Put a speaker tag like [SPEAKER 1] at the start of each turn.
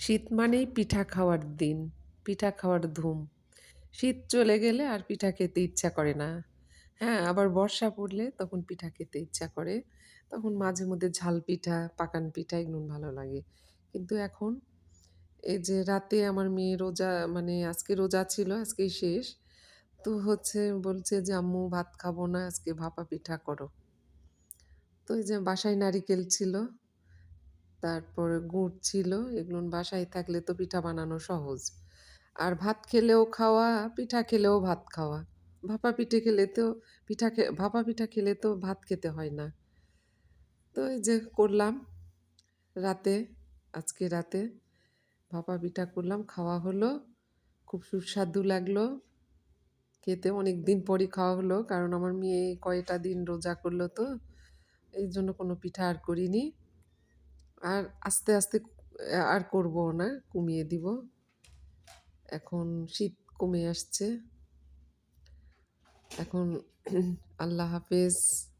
[SPEAKER 1] শীত মানেই পিঠা খাওয়ার দিন, পিঠা খাওয়ার ধুম। শীত চলে গেলে আর পিঠা খেতে ইচ্ছা করে না। হ্যাঁ, আবার বর্ষা পড়লে তখন পিঠা খেতে ইচ্ছা করে। তখন মাঝে মধ্যে ঝাল পিঠা, পাকান পিঠা এগুলো ভালো লাগে। কিন্তু এখন এই যে রাতে আমার মেয়ে রোজা মানে আজকে রোজা ছিল, আজকেই শেষ। তো হচ্ছে বলছে যে, "আম্মু ভাত খাবো না, আজকে ভাপা পিঠা করো।" তো এই যে বাসায় নারিকেল ছিল, তারপরে গুড় ছিল। এগুলো বাসায় থাকলে তো পিঠা বানানো সহজ। আর ভাত খেলেও খাওয়া, পিঠা খেলেও ভাত খাওয়া। ভাপা পিঠে খেলে তো ভাপা পিঠা খেলে তো ভাত খেতে হয় না। তো এই যে করলাম রাতে, আজকে রাতে ভাপা পিঠা করলাম, খাওয়া হলো। খুব সুস্বাদু লাগলো খেতে। অনেকদিন পরই খাওয়া হলো। কারণ আমার মেয়ে কয়টা দিন রোজা করলো তো। এইজন্য কোনো পিঠা আর করিনি। আর আস্তে, আস্তে আর করবও না, কমিয়ে দিব। এখন শীত কমে আসছে। এখন আল্লাহ হাফেজ।